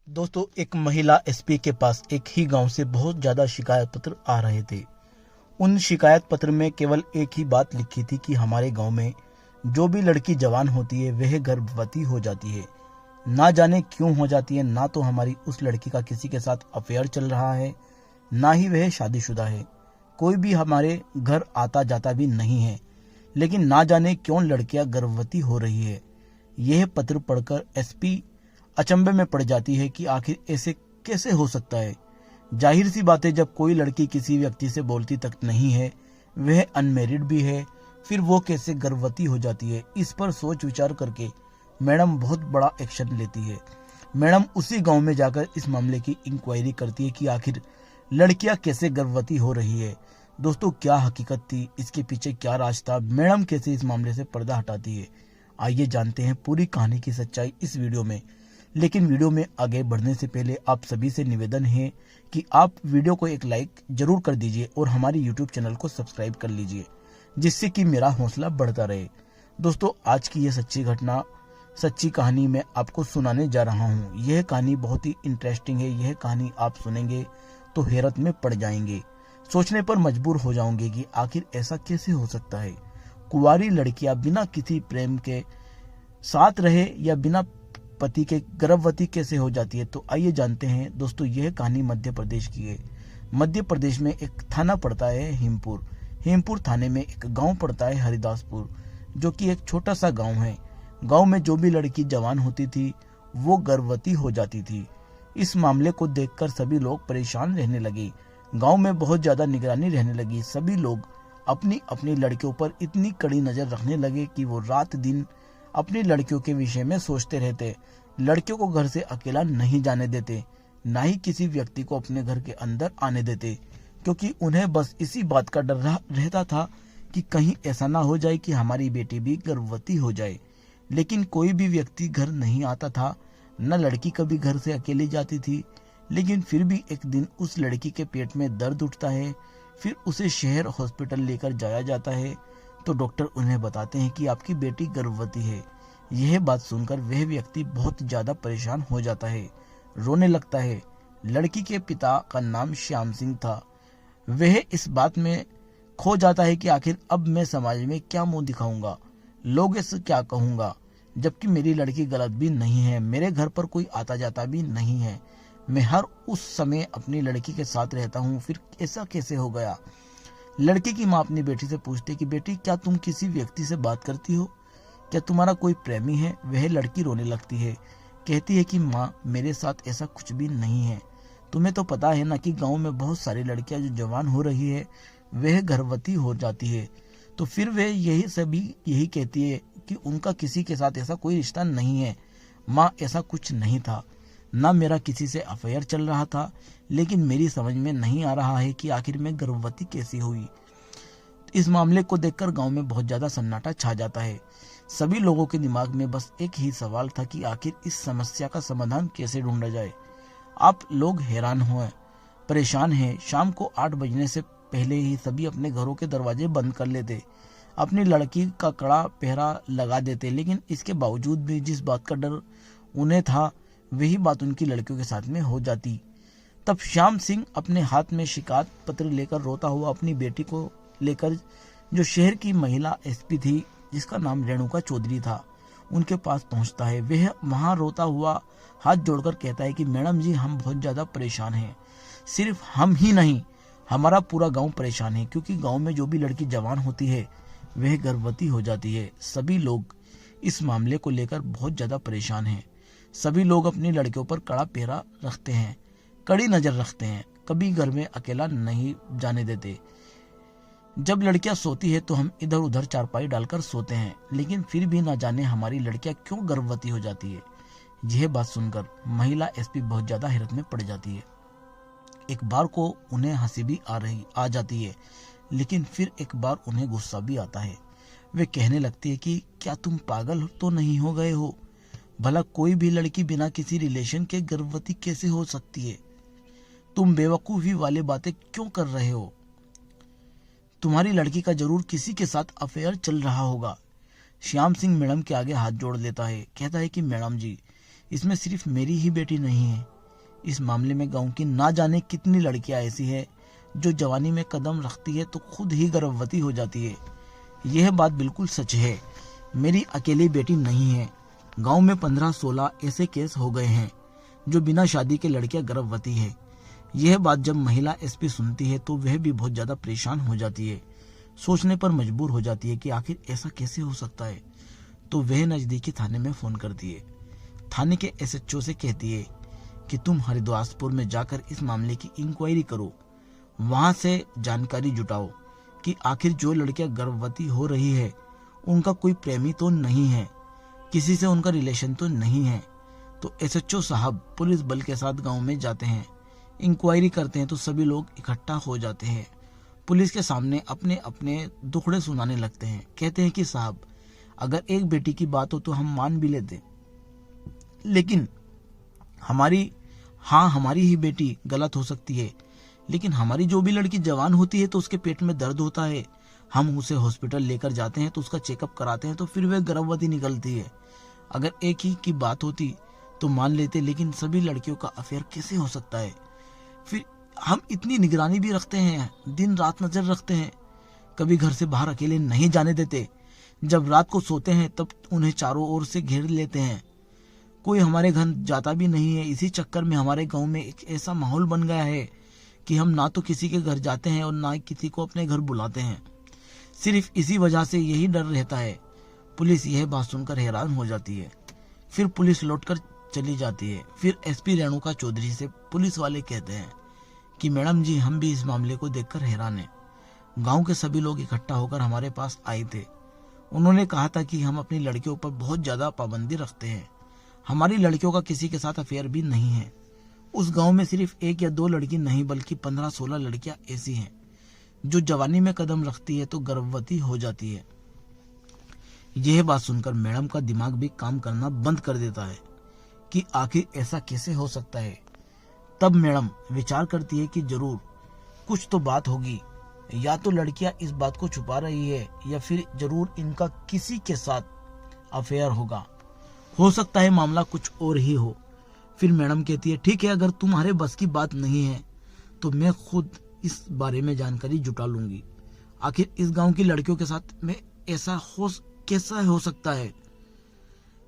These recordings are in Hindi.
दोस्तों, एक महिला एसपी के पास एक ही गांव से बहुत ज्यादा शिकायत पत्र आ रहे थे। उन शिकायत पत्र में केवल एक ही बात लिखी थी कि हमारे गांव में जो भी लड़की जवान होती है वह गर्भवती हो जाती है। ना जाने क्यों हो जाती है। ना तो हमारी उस लड़की का किसी के साथ अफेयर चल रहा है, ना ही वह शादीशुदा है। कोई भी हमारे घर आता जाता भी नहीं है, लेकिन ना जाने क्यों लड़कियां गर्भवती हो रही है। यह पत्र पढ़कर एसपी अचंभे में पड़ जाती है कि आखिर ऐसे कैसे हो सकता है। जाहिर सी बात है, जब कोई लड़की किसी व्यक्ति से बोलती तक नहीं है, वह अनमेरिड भी है, फिर वो कैसे गर्भवती हो जाती है। इस पर सोच विचार करके मैडम बहुत बड़ा एक्शन लेती है। मैडम उसी गांव में जाकर इस मामले की इंक्वायरी करती है कि आखिर लड़कियां कैसे गर्भवती हो रही है। दोस्तों, क्या हकीकत थी, इसके पीछे क्या राज था, मैडम कैसे इस मामले से पर्दा हटाती है, आइए जानते हैं पूरी कहानी की सच्चाई इस वीडियो में। लेकिन वीडियो में आगे बढ़ने से पहले आप सभी से निवेदन है कि आप वीडियो को एक लाइक जरूर कर दीजिए और हमारे यूट्यूब चैनल को सब्सक्राइब कर लीजिए, जिससे कि मेरा हौसला बढ़ता रहे। दोस्तों, आज की यह सच्ची कहानी मैं आपको सुनाने जा रहा हूँ। यह कहानी बहुत ही इंटरेस्टिंग है। यह कहानी आप सुनेंगे तो हैरत में पड़ जाएंगे, सोचने पर मजबूर हो जाओगे कि आखिर ऐसा कैसे हो सकता है। कुंवारी लड़कियां बिना किसी प्रेम के साथ रहे या बिना पति के गर्भवती कैसे हो जाती है, तो आइए जानते हैं। दोस्तों, यह कहानी मध्य प्रदेश की है। मध्य प्रदेश में एक थाना पड़ता है हेमपुर थाने में एक गांव पड़ता है हरिदासपुर, जो कि एक छोटा सा गांव है। गांव में जो भी लड़की जवान होती थी वो गर्भवती हो जाती थी। इस मामले को देखकर सभी लोग परेशान रहने लगे। गांव में बहुत ज्यादा निगरानी रहने लगी। सभी लोग अपनी अपनी लड़कियों पर इतनी कड़ी नजर रखने लगे कि वो रात दिन अपनी लड़कियों के विषय में सोचते रहते। लड़कियों को घर से अकेला नहीं जाने देते, ना ही किसी व्यक्ति को अपने घर के अंदर आने देते, क्योंकि उन्हें बस इसी बात का डर रहता था कि कहीं ऐसा ना हो जाए कि हमारी बेटी भी गर्भवती हो जाए। लेकिन कोई भी व्यक्ति घर नहीं आता था, न लड़की कभी घर से अकेली जाती थी। लेकिन फिर भी एक दिन उस लड़की के पेट में दर्द उठता है। फिर उसे शहर हॉस्पिटल लेकर जाया जाता है, तो डॉक्टर उन्हें बताते हैं कि आपकी बेटी गर्भवती है। यह बात सुनकर वह व्यक्ति बहुत ज्यादा परेशान हो जाता है, रोने लगता है। लड़की के पिता का नाम श्याम सिंह था। वह इस बात में खो जाता है कि आखिर अब मैं समाज में क्या मुंह दिखाऊंगा, लोग इससे क्या कहूंगा, जबकि मेरी लड़की गलत भी नहीं है, मेरे घर पर कोई आता जाता भी नहीं है, मैं हर उस समय अपनी लड़की के साथ रहता हूँ, फिर ऐसा कैसे हो गया। लड़की की माँ अपनी बेटी से पूछती कि बेटी, क्या तुम किसी व्यक्ति से बात करती हो, क्या तुम्हारा कोई प्रेमी है। वह लड़की रोने लगती है, कहती है कि माँ, मेरे साथ ऐसा कुछ भी नहीं है। तुम्हें तो पता है ना कि गांव में बहुत सारी लड़कियां जो जवान हो रही है वह गर्भवती हो जाती है। तो फिर वह यही कहती है कि उनका किसी के साथ ऐसा कोई रिश्ता नहीं है। माँ, ऐसा कुछ नहीं था, ना मेरा किसी से अफेयर चल रहा था, लेकिन मेरी समझ में नहीं आ रहा है कि आखिर मैं गर्भवती कैसे हुई। इस मामले को देखकर गांव में बहुत ज्यादा सन्नाटा छा जाता है। सभी लोगों के दिमाग में बस एक ही सवाल था कि आखिर इस समस्या का समाधान कैसे ढूंढा जाए। आप लोग हैरान हुए, परेशान हैं। शाम को 8 बजने से पहले ही सभी अपने घरों के दरवाजे बंद कर लेते, अपनी लड़की का कड़ा पहरा लगा देते। लेकिन इसके बावजूद भी जिस बात का डर उन्हें था, वही बात उनकी लड़कियों के साथ में हो जाती। तब श्याम सिंह अपने हाथ में शिकायत पत्र लेकर रोता हुआ अपनी बेटी को लेकर, जो शहर की महिला एसपी थी जिसका नाम रेणुका चौधरी था, उनके पास पहुंचता है। वह वहां रोता हुआ हाथ जोड़कर कहता है कि मैडम जी, हम बहुत ज्यादा परेशान हैं। सिर्फ हम ही नहीं, हमारा पूरा गांव परेशान है, क्योंकि गांव में जो भी लड़की जवान होती है वह गर्भवती हो जाती है। सभी लोग इस मामले को लेकर बहुत ज्यादा परेशान हैं। सभी लोग अपनी लड़कियों पर कड़ा पहरा रखते हैं, कड़ी नजर रखते हैं, कभी घर में अकेला नहीं जाने देते। जब लड़कियां सोती है तो हम इधर उधर चारपाई डालकर सोते हैं, लेकिन फिर भी ना जाने हमारी लड़कियां क्यों गर्भवती हो जाती है। यह बात सुनकर महिला एसपी बहुत ज्यादा हैरत में पड़ जाती है। एक बार को उन्हें हंसी भी आ जाती है, लेकिन फिर एक बार उन्हें गुस्सा भी आता है। वे कहने लगती है कि क्या तुम पागल तो नहीं हो गए हो, भला कोई भी लड़की बिना किसी रिलेशन के गर्भवती कैसे हो सकती है। तुम बेवकूफी वाली बातें क्यों कर रहे हो। तुम्हारी लड़की का जरूर किसी के साथ अफेयर चल रहा होगा। श्याम सिंह मैडम के आगे हाथ जोड़ लेता है, कहता है कि मैडम जी, इसमें सिर्फ मेरी ही बेटी नहीं है, इस मामले में गांव की ना जाने कितनी लड़कियां ऐसी है जो जवानी में कदम रखती है तो खुद ही गर्भवती हो जाती है। यह बात बिल्कुल सच है। मेरी अकेली बेटी नहीं है, गांव में 15-16 ऐसे केस हो गए हैं जो बिना शादी के लड़कियां गर्भवती है। यह बात जब महिला एसपी सुनती है तो वह भी बहुत ज्यादा परेशान हो जाती है, सोचने पर मजबूर हो जाती है कि आखिर ऐसा कैसे हो सकता है। तो वह नजदीकी थाने में फोन करती है। थाने के एसएचओ से कहती है कि तुम हरिद्वासपुर में जाकर इस मामले की इंक्वायरी करो, वहां से जानकारी जुटाओ कि आखिर जो लड़कियां गर्भवती हो रही है उनका कोई प्रेमी तो नहीं है, किसी से उनका रिलेशन तो नहीं है। तो एसएचओ साहब पुलिस बल के साथ गांव में जाते हैं, इंक्वायरी करते हैं तो सभी लोग इकट्ठा हो जाते हैं। पुलिस के सामने अपने अपने दुखड़े सुनाने लगते हैं। कहते हैं कि साहब अगर एक बेटी की बात हो तो हम मान भी लेते, लेकिन हमारी ही बेटी गलत हो सकती है, लेकिन हमारी जो भी लड़की जवान होती है तो उसके पेट में दर्द होता है, हम उसे हॉस्पिटल लेकर जाते हैं तो उसका चेकअप कराते हैं तो फिर वह गर्भवती निकलती है। अगर एक ही की बात होती तो मान लेते, लेकिन सभी लड़कियों का अफेयर कैसे हो सकता है? फिर हम इतनी निगरानी भी रखते हैं, दिन रात नजर रखते हैं, कभी घर से बाहर अकेले नहीं जाने देते। जब रात को सोते हैं तब उन्हें चारों ओर से घेर लेते हैं, कोई हमारे घर जाता भी नहीं है। इसी चक्कर में हमारे गांव में एक ऐसा माहौल बन गया है कि हम ना तो किसी के घर जाते हैं और ना किसी को अपने घर बुलाते हैं। सिर्फ इसी वजह से यही डर रहता है। पुलिस यह बात सुनकर हैरान हो जाती है। फिर पुलिस लौटकर चली जाती है। फिर एसपी रेणुका चौधरी से पुलिस वाले कहते हैं कि मैडम जी, हम भी इस मामले को देखकर हैरान हैं। गांव के सभी लोग इकट्ठा होकर हमारे पास आए थे। उन्होंने कहा था कि हम अपनी लड़कियों पर बहुत ज्यादा पाबंदी रखते हैं, हमारी लड़कियों का किसी के साथ अफेयर भी नहीं है। उस गांव में सिर्फ 1 या 2 लड़की नहीं बल्कि 15-16 लड़कियां ऐसी हैं जो जवानी में कदम रखती है तो गर्भवती हो जाती है। यह बात सुनकर मैडम का दिमाग भी काम करना बंद कर देता है कि आखिर ऐसा कैसे हो सकता है। तब मैडम विचार करती है कि जरूर कुछ तो बात होगी, या तो लड़कियां इस बात को छुपा रही है या फिर जरूर इनका किसी के साथ अफेयर होगा, हो सकता है मामला कुछ और ही हो। फिर मैडम कहती है ठीक है, अगर तुम्हारे बस की बात नहीं है तो मैं खुद इस बारे में जानकारी जुटा लूंगी। आखिर इस गांव की लड़कियों के साथ में ऐसा कैसा हो सकता है।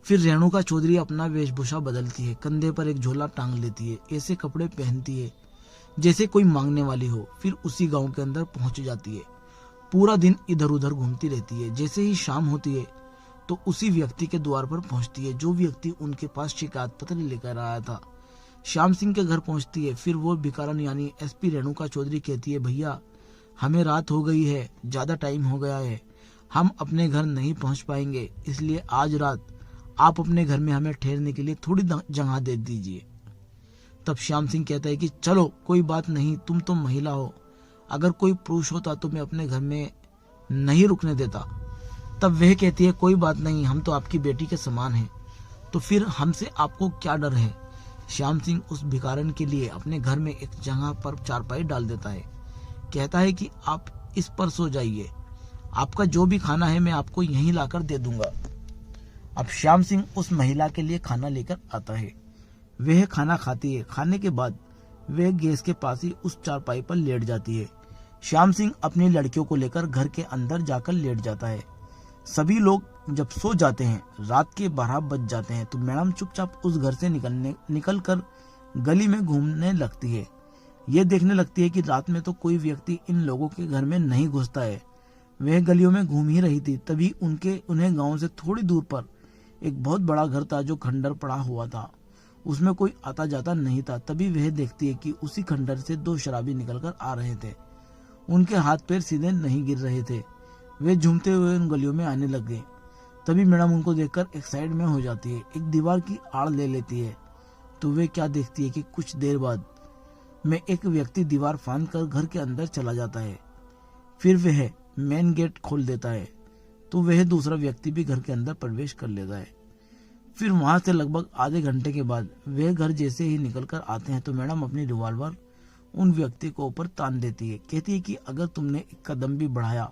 फिर रेणुका चौधरी अपना वेशभूषा बदलती है, कंधे पर एक झोला टांग लेती है, ऐसे कपड़े पहनती है जैसे कोई मांगने वाली हो। फिर उसी गांव के अंदर पहुंच जाती है। पूरा दिन इधर उधर घूमती रहती है। जैसे ही शाम होती है तो उसी व्यक्ति के द्वार पर पहुंचती है जो व्यक्ति उनके पास शिकायत पत्र लेकर आया था। श्याम सिंह के घर पहुंचती है। फिर वो भिखारन यानी एसपी रेणुका चौधरी कहती है भैया, हमें रात हो गई है, ज्यादा टाइम हो गया है, हम अपने घर नहीं पहुंच पाएंगे, इसलिए आज रात आप अपने घर में हमें ठहरने के लिए थोड़ी जगह दे दीजिए। तब श्याम सिंह कहता है कि चलो कोई बात नहीं, तुम तो महिला हो, अगर कोई पुरुष होता तो मैं अपने घर में नहीं रुकने देता। तब वह कहती है कोई बात नहीं, हम तो आपकी बेटी के समान हैं, तो फिर हमसे आपको क्या डर है। श्याम सिंह उस भिखारन के लिए अपने घर में एक जगह पर चारपाई डाल देता है, कहता है कि आप इस पर सो जाइए, आपका जो भी खाना है मैं आपको यहीं लाकर दे दूंगा। अब श्याम सिंह उस महिला के लिए खाना लेकर आता है। वह खाना खाती है। खाने के बाद वह गैस के पास ही उस चारपाई पर लेट जाती है। श्याम सिंह अपनी लड़कियों को लेकर घर के अंदर जाकर लेट जाता है। सभी लोग जब सो जाते हैं, रात के 12 बज जाते हैं, तो मैडम चुपचाप उस घर से निकल कर गली में घूमने लगती है। ये देखने लगती है कि रात में तो कोई व्यक्ति इन लोगों के घर में नहीं घुसता है। वह गलियों में घूम ही रही थी, तभी उन्हें गांव से थोड़ी दूर पर एक बहुत बड़ा घर था जो खंडर पड़ा हुआ था, उसमें कोई आता जाता नहीं था। तभी वह देखती है कि उसी खंडर से 2 शराबी निकलकर आ रहे थे। उनके हाथ पैर सीधे नहीं गिर रहे थे। वे झूमते हुए उन गलियों में आने लग गए। तभी मैडम उनको देखकर एक साइड में हो जाती है, एक दीवार की आड़ ले लेती है। तो वे क्या देखती है कि कुछ देर बाद में एक व्यक्ति दीवार फांद कर घर के अंदर चला जाता है। फिर वह मेन गेट खोल देता है तो वह दूसरा व्यक्ति भी घर के अंदर प्रवेश कर लेता है। फिर वहां से लगभग आधे घंटे के बाद वे घर जैसे ही निकल कर आते हैं तो मैडम अपनी रिवॉल्वर उन व्यक्ति को ऊपर तान देती है। कहती है कि अगर तुमने एक कदम भी बढ़ाया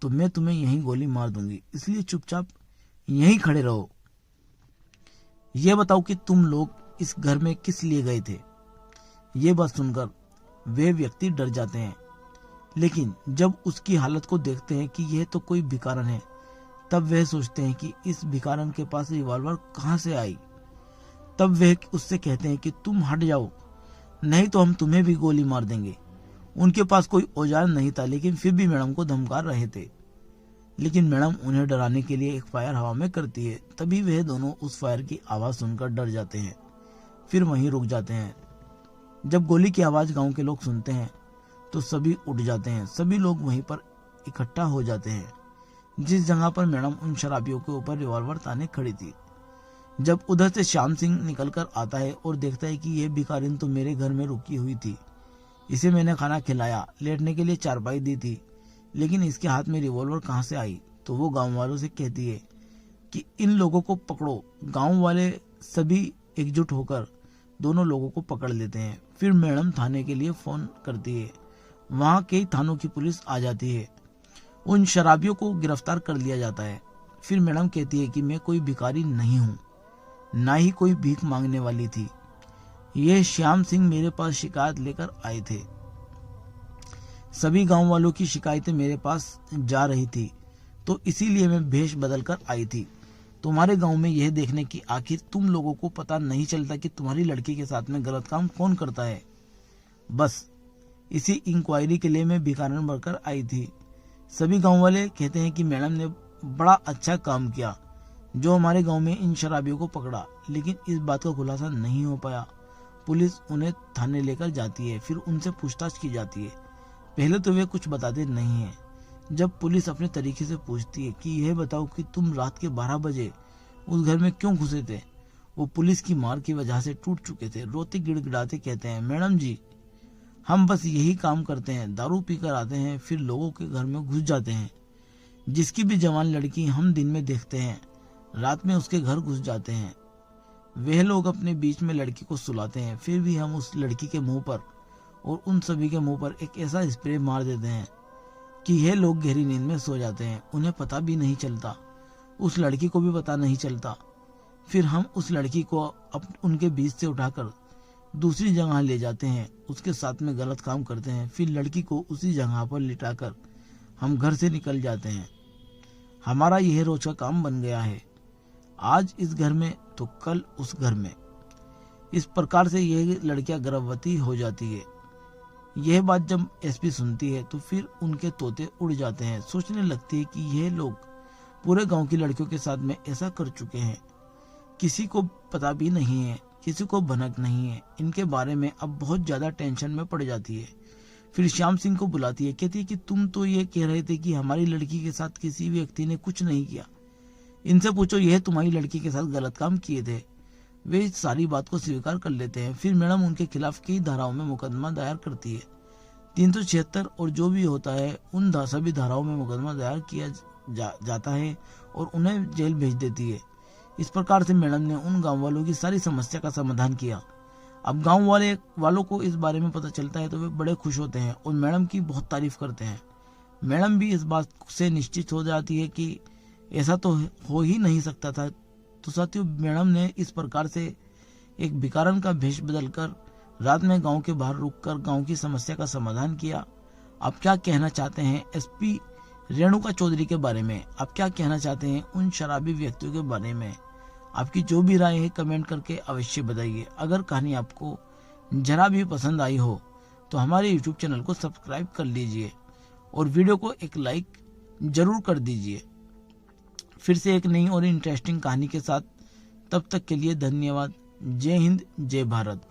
तो मैं तुम्हें यहीं गोली मार दूंगी, इसलिए चुपचाप यहीं खड़े रहो। यह बताओ कि तुम लोग इस घर में किस लिए गए थे। ये बात सुनकर वे व्यक्ति डर जाते हैं, लेकिन जब उसकी हालत को देखते हैं कि यह तो कोई भिखारन है, तब वह सोचते हैं कि इस भिखारन के पास रिवॉल्वर कहां से आई। तब वह उससे कहते हैं कि तुम हट जाओ, नहीं तो हम तुम्हें भी गोली मार देंगे। उनके पास कोई औजार नहीं था, लेकिन फिर भी मैडम को धमका रहे थे। लेकिन मैडम उन्हें डराने के लिए एक फायर हवा में करती है। तभी वह दोनों उस फायर की आवाज सुनकर डर जाते हैं, फिर वहीं रुक जाते हैं। जब गोली की आवाज गांव के लोग सुनते हैं तो सभी उठ जाते हैं। सभी लोग वहीं पर इकट्ठा हो जाते हैं जिस जगह पर मैडम उन शराबियों के ऊपर रिवॉल्वर ताने खड़ी थी। जब उधर से श्याम सिंह निकलकर आता है और देखता है कि यह भिखारिन तो मेरे घर में रुकी हुई थी, इसे मैंने खाना खिलाया, लेटने के लिए चारपाई दी थी, लेकिन इसके हाथ में रिवॉल्वर कहां से आई। तो वो गांव वालों से कहती है कि इन लोगों को पकड़ो। गांव वाले सभी एकजुट होकर दोनों लोगों को पकड़ लेते हैं। फिर मैडम थाने के लिए फोन करती है। वहां कई थानों की पुलिस आ जाती है। उन शराबियों को गिरफ्तार कर लिया जाता है। फिर मैडम कहती है कि मैं कोई भिखारी नहीं हूं, ना ही कोई भीख मांगने वाली थी। यह श्याम सिंह मेरे पास शिकायत लेकर आए थे। सभी गांव वालों की शिकायतें मेरे पास जा रही थी, तो इसीलिए मैं भेष बदल कर आई थी तुम्हारे गांव में यह देखने की आखिर तुम लोगों को पता नहीं चलता कि तुम्हारी लड़की के साथ में गलत काम कौन करता है। बस इसी इंक्वायरी के लिए मैं भिखारन बनकर आई थी। सभी गांव वाले कहते हैं कि मैडम ने बड़ा अच्छा काम किया जो हमारे गांव में इन शराबियों को पकड़ा, लेकिन इस बात का खुलासा नहीं हो पाया। पुलिस उन्हें थाने लेकर जाती है, फिर उनसे पूछताछ की जाती है। पहले तो वे कुछ बताते नहीं हैं। जब पुलिस अपने तरीके से पूछती है कि यह बताओ कि तुम रात के 12 बजे उस घर में क्यों घुसे थे, वो पुलिस की मार की वजह से टूट चुके थे। रोते गिड़गिड़ाते कहते हैं, मैडम जी हम बस यही काम करते हैं, दारू पीकर आते हैं, फिर लोगों के घर में घुस जाते हैं। जिसकी भी जवान लड़की हम दिन में देखते हैं, रात में उसके घर घुस जाते हैं। वह लोग अपने बीच में लड़की को सुलाते हैं, फिर भी हम उस लड़की के मुंह पर और उन सभी के मुंह पर एक ऐसा स्प्रे मार देते हैं कि यह लोग गहरी नींद में सो जाते हैं। उन्हें पता भी नहीं चलता, उस लड़की को भी पता नहीं चलता। फिर हम उस लड़की को उनके बीच से उठाकर दूसरी जगह ले जाते हैं, उसके साथ में गलत काम करते हैं। फिर लड़की को उसी जगह पर लिटाकर हम घर से निकल जाते हैं। हमारा यह रोज का काम बन गया है, आज इस घर में तो कल उस घर में। इस प्रकार से यह लड़कियां गर्भवती हो जाती है। यह बात जब एसपी सुनती है तो फिर उनके तोते उड़ जाते हैं। सोचने लगती है कि यह लोग पूरे गांव की लड़कियों के साथ में ऐसा कर चुके हैं, किसी को पता भी नहीं है, किसी को भनक नहीं है। इनके बारे में अब बहुत ज्यादा टेंशन में पड़ जाती है। फिर श्याम सिंह को बुलाती है, कहती है कि तुम तो ये कह रहे थे कि हमारी लड़की के साथ किसी व्यक्ति ने कुछ नहीं किया, इनसे पूछो यह तुम्हारी लड़की के साथ गलत काम किए थे। वे सारी बात को स्वीकार कर लेते हैं। फिर मैडम उनके खिलाफ कई धाराओं में मुकदमा दायर करती है। 376 और जो भी होता है उन सभी धाराओं में मुकदमा दायर किया जाता है और उन्हें जेल भेज देती है। इस प्रकार से मैडम ने उन गांव वालों की सारी समस्या का समाधान किया। अब गांव वालों को इस बारे में पता चलता है तो वे बड़े खुश होते हैं और मैडम की बहुत तारीफ करते हैं। मैडम भी इस बात से निश्चित हो जाती है कि ऐसा तो हो ही नहीं सकता था। तो साथियों, मैडम ने इस प्रकार से एक भिखारन का भेष बदलकर रात में गांव के बाहर रुककर गांव की समस्या का समाधान किया। आप क्या कहना चाहते हैं एसपी रेणुका चौधरी के बारे में? आप क्या कहना चाहते हैं उन शराबी व्यक्तियों के बारे में? आपकी जो भी राय है कमेंट करके अवश्य बताइए। अगर कहानी आपको जरा भी पसंद आई हो तो हमारे यूट्यूब चैनल को सब्सक्राइब कर लीजिए और वीडियो को एक लाइक जरूर कर दीजिए। फिर से एक नई और इंटरेस्टिंग कहानी के साथ, तब तक के लिए धन्यवाद। जय हिंद, जय भारत।